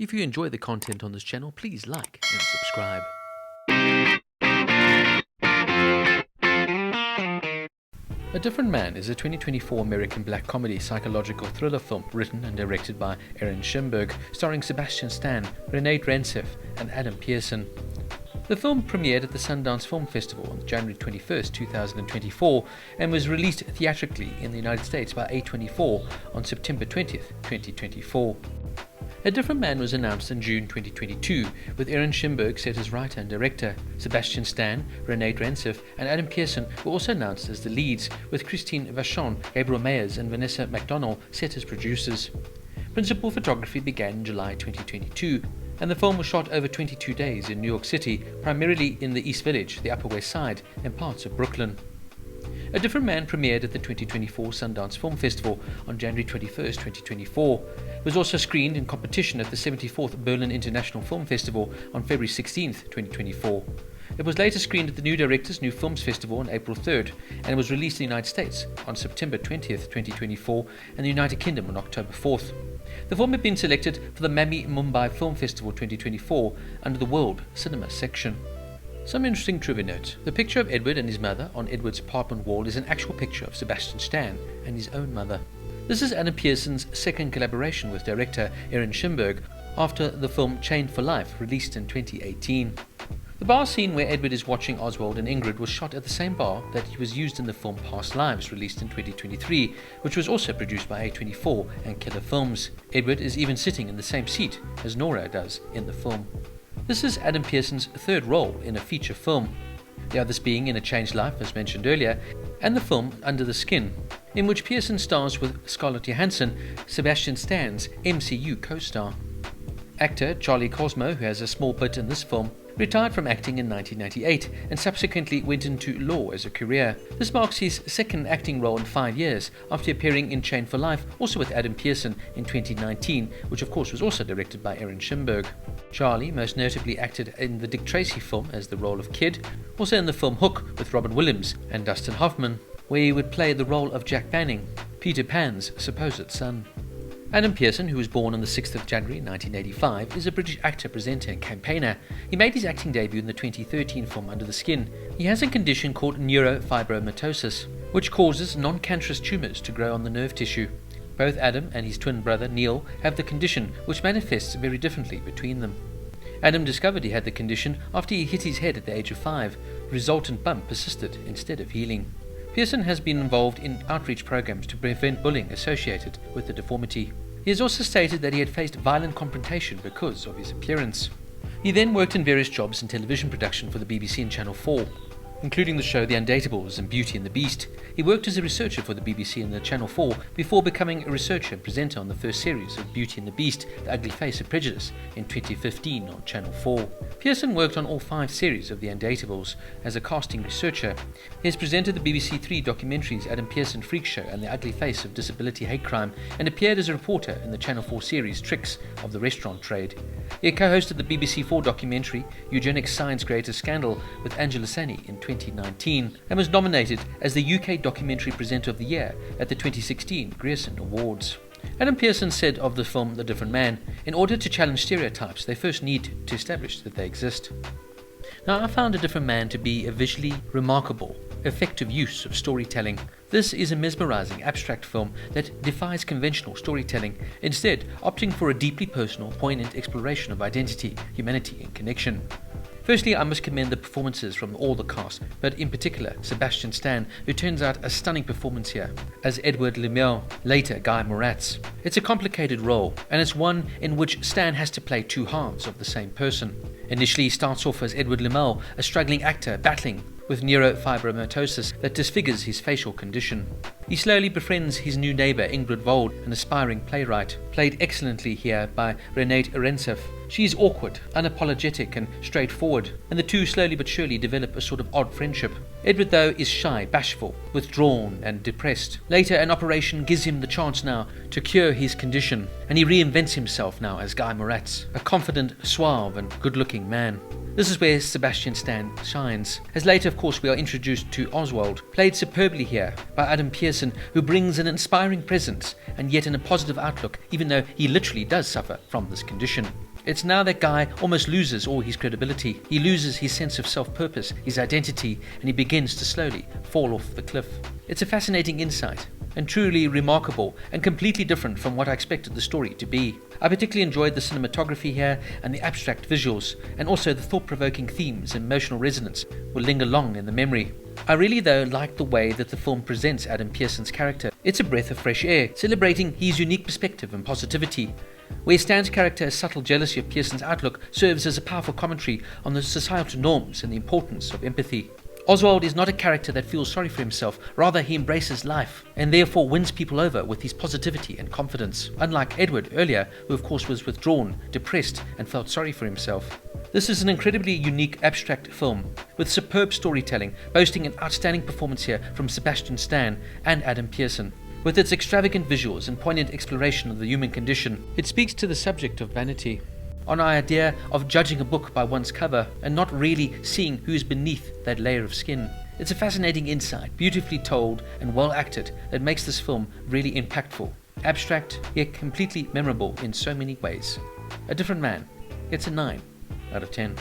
If you enjoy the content on this channel, please like and subscribe. A Different Man is a 2024 American black comedy psychological thriller film written and directed by Aaron Schimberg, starring Sebastian Stan, Renate Reinsve, and Adam Pearson. The film premiered at the Sundance Film Festival on January 21, 2024, and was released theatrically in the United States by A24 on September 20, 2024. A Different Man was announced in June 2022, with Aaron Schimberg set as writer and director. Sebastian Stan, Renate Reinsve, and Adam Pearson were also announced as the leads, with Christine Vachon, Gabriel Meyers, and Vanessa McDonnell set as producers. Principal photography began in July 2022, and the film was shot over 22 days in New York City, primarily in the East Village, the Upper West Side, and parts of Brooklyn. A Different Man premiered at the 2024 Sundance Film Festival on January 21, 2024. It was also screened in competition at the 74th Berlin International Film Festival on February 16, 2024. It was later screened at the New Directors New Films Festival on April 3rd, and it was released in the United States on September 20th, 2024, and the United Kingdom on October 4th. The film had been selected for the Mumbai Mumbai Film Festival 2024 under the World Cinema section. Some interesting trivia notes. The picture of Edward and his mother on Edward's apartment wall is an actual picture of Sebastian Stan and his own mother. This is Adam Pearson's second collaboration with director Aaron Schimberg after the film Chained for Life, released in 2018. The bar scene where Edward is watching Oswald and Ingrid was shot at the same bar that was used in the film Past Lives, released in 2023, which was also produced by A24 and Killer Films. Edward is even sitting in the same seat as Nora does in the film. This is Adam Pearson's third role in a feature film, the others being in A Changed Life, as mentioned earlier, and the film Under the Skin, in which Pearson stars with Scarlett Johansson, Sebastian Stan's MCU co-star. Actor Charlie Cosmo, who has a small bit in this film, retired from acting in 1998 and subsequently went into law as a career. This marks his second acting role in 5 years, after appearing in Chained for Life, also with Adam Pearson in 2019, which of course was also directed by Aaron Schimberg. Charlie most notably acted in the Dick Tracy film as the role of Kid, also in the film Hook with Robin Williams and Dustin Hoffman, where he would play the role of Jack Banning, Peter Pan's supposed son. Adam Pearson, who was born on the 6th of January 1985, is a British actor, presenter and campaigner. He made his acting debut in the 2013 film Under the Skin. He has a condition called neurofibromatosis, which causes non-cancerous tumours to grow on the nerve tissue. Both Adam and his twin brother Neil have the condition, which manifests very differently between them. Adam discovered he had the condition after he hit his head at the age of 5. The resultant bump persisted instead of healing. Pearson has been involved in outreach programs to prevent bullying associated with the deformity. He has also stated that he had faced violent confrontation because of his appearance. He then worked in various jobs in television production for the BBC and Channel 4, including the show The Undateables and Beauty and the Beast. He worked as a researcher for the BBC and the Channel 4 before becoming a researcher and presenter on the first series of Beauty and the Beast, The Ugly Face of Prejudice, in 2015 on Channel 4. Pearson worked on all 5 series of The Undateables as a casting researcher. He has presented the BBC 3 documentaries Adam Pearson Freak Show and The Ugly Face of Disability Hate Crime, and appeared as a reporter in the Channel 4 series Tricks of the Restaurant Trade. He co-hosted the BBC 4 documentary Eugenics Science Creator Scandal with Angela Sani in 2019, and was nominated as the UK Documentary Presenter of the Year at the 2016 Grierson Awards. Adam Pearson said of the film A Different Man, "In order to challenge stereotypes, they first need to establish that they exist." Now, I found A Different Man to be a visually remarkable, effective use of storytelling. This is a mesmerizing, abstract film that defies conventional storytelling, instead opting for a deeply personal, poignant exploration of identity, humanity and connection. Firstly, I must commend the performances from all the cast, but in particular Sebastian Stan, who turns out a stunning performance here, as Edward Lemuel, later Guy Moratz. It's a complicated role, and it's one in which Stan has to play 2 halves of the same person. Initially, he starts off as Edward Lemuel, a struggling actor battling with neurofibromatosis that disfigures his facial condition. He slowly befriends his new neighbour Ingrid Wold, an aspiring playwright, played excellently here by Renate Reinsve. She is awkward, unapologetic and straightforward, and the two slowly but surely develop a sort of odd friendship. Edward, though, is shy, bashful, withdrawn and depressed. Later, an operation gives him the chance now to cure his condition, and he reinvents himself now as Guy Moratz, a confident, suave and good-looking man. This is where Sebastian Stan shines, as later, of course, we are introduced to Oswald, played superbly here by Adam Pearson, who brings an inspiring presence and yet in a positive outlook, even though he literally does suffer from this condition. It's now that guy almost loses all his credibility. He loses his sense of self-purpose, his identity, and he begins to slowly fall off the cliff. It's a fascinating insight, and truly remarkable, and completely different from what I expected the story to be. I particularly enjoyed the cinematography here, and the abstract visuals, and also the thought-provoking themes and emotional resonance will linger long in the memory. I really, though, like the way that the film presents Adam Pearson's character. It's a breath of fresh air, celebrating his unique perspective and positivity. Where Stan's character's subtle jealousy of Pearson's outlook serves as a powerful commentary on the societal norms and the importance of empathy. Oswald is not a character that feels sorry for himself, rather he embraces life, and therefore wins people over with his positivity and confidence, unlike Edward earlier, who of course was withdrawn, depressed, and felt sorry for himself. This is an incredibly unique abstract film, with superb storytelling, boasting an outstanding performance here from Sebastian Stan and Adam Pearson. With its extravagant visuals and poignant exploration of the human condition, it speaks to the subject of vanity, on our idea of judging a book by one's cover and not really seeing who's beneath that layer of skin. It's a fascinating insight, beautifully told and well acted, that makes this film really impactful, abstract, yet completely memorable in so many ways. A Different Man gets a 9 out of 10.